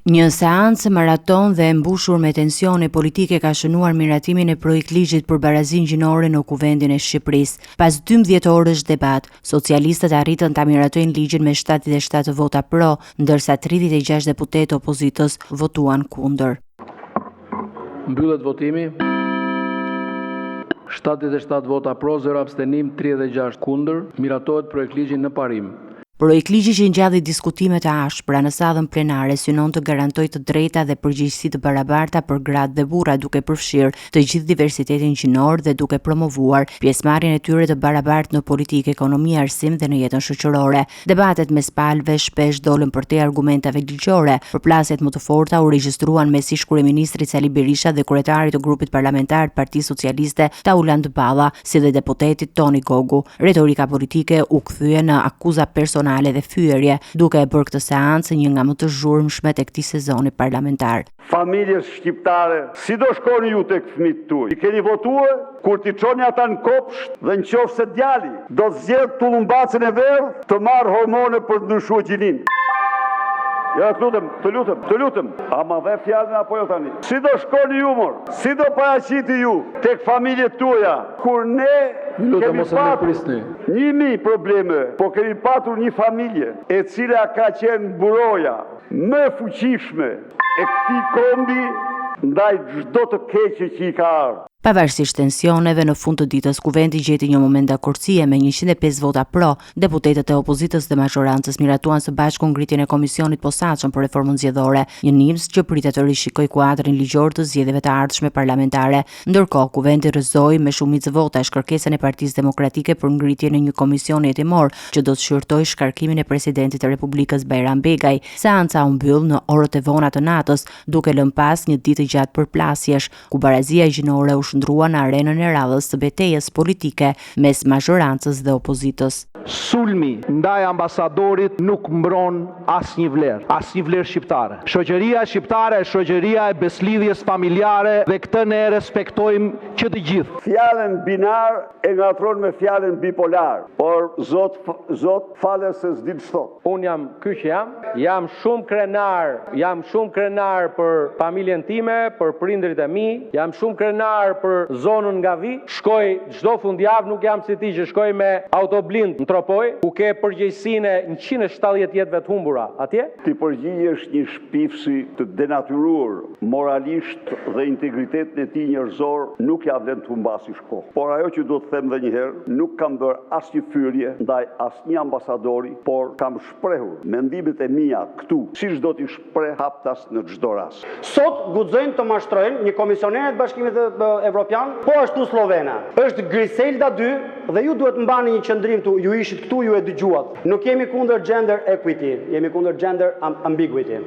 Një seancë maraton dhe e mbushur me tensione politike ka shënuar miratimin e projekt ligjit për barazinë gjinore në Kuvendin e Shqipërisë. Pas 12 orësh debat, socialistët arritën ta miratojnë ligjin me 77 vota pro, ndërsa 36 deputetë opozitës votuan kundër. Mbyllet votimi. 77 vota pro, 0 abstenim, 36 kundër. Miratohet projekt ligji në parim. Projekt ligji që ngjalli diskutime të ashpra në sallën plenare synon të garantojë të drejta dhe përgjegjësi të barabarta për gratë dhe burra, duke përfshirë të gjithë diversitetin gjinor dhe duke promovuar pjesëmarrjen e tyre të barabartë në politikë, ekonomi, arsim dhe në jetën shoqërore. Debatet mes palëve shpesh dolën përtej argumentave ligjore. Përplasjet më të forta u regjistruan mes ish-kryeministrit Sali Berisha dhe kryetarit të grupit parlamentar të Partisë Socialiste Tauland Balla, si dhe deputetit Toni Gogu. Retorika politike u kthye në akuza personale dhe fyerje, duke e bërë këtë seancë një nga më të zhurmshme tek këtij sezoni parlamentar. Familjes shqiptare, si do shkoni ju tek fëmijët tuaj? I keni votuar kur t'i çoni ata në kopsht dhe nëse djali do të zgjedh tullumbacën e verdh të marr hormone për të ndryshuar gjinin. Ja, të lutem. A ma dhe fjalën apo jo tani? Si do shkoni ju, mor? Si do paraqiti ju tek familjet tuaja? Kur ne kemi patur 1000 probleme, po kemi patur një familje e cila ka qenë buroja më e fuqishme e këtij kombi ndaj çdo të keqe që i ka ardhur. Pavarësisht tensioneve, në fund të ditës Kuvendi gjeti një moment dakordësie me 105 vota pro. Deputetët e opozitës dhe majorancës miratuan së bashku ngritjen e komisionit posaçëm për reformën zgjedhore, një nimës që pritet të rishikojë kuadrin ligjor të zgjedhjeve të ardhshme parlamentare. Ndërkohë, Kuvendi rrëzoi me shumicë votash kërkesën e Partisë Demokratike për ngritjen e një komisioni hetimor që do të shqyrtojë shkarkimin e presidentit të Republikës Bajram Begaj. Seanca u mbyll në orët e vona të natës, duke lënë pas një ditë gjatë përplasjesh, ku barazia gjinore u shndrua në arenën e radhës së betejës politike mes majorancës dhe opozitës. Sulmi ndaj ambasadorit nuk mbron asnjë vlerë shqiptare. Shoqëria shqiptare është shoqëria e beslidhjes familjare dhe këtë ne respektojmë që të gjithë. Fjalën binar e ngatron me fjalën bipolar, por Zot falë se s'di ç'thot. Unë jam ky që jam shumë krenar për familjen time, për prindërit e mi, jam shumë krenar për zonën nga vi. Shkoj çdo fundjavë, nuk jam si ti që shkoj me autoblind në Tropoj, ku ke përgjegjësinë e 170 jetëve të humbura atje. Ti përgjigjesh një shpifsi të denaturuar moralisht dhe integritetin e tij njerëzor nuk ja vlen të humbasësh kohë. Por ajo që do të them edhe një herë, nuk kam bërë asnjë fyrje ndaj asnjë ambasadori, por kam shprehur mendimet e mia këtu, siç do t'i shpreh haptas në çdo rast. Sot guxojnë të mashtrojnë një komisioner të Bashkimit Evropian, po ashtu slovena. Është Griselda 2 dhe ju duhet mbani një qendrim këtu, ju ishit këtu, ju e dëgjuat. Nuk jemi kundër gender equity, jemi kundër gender ambiguity.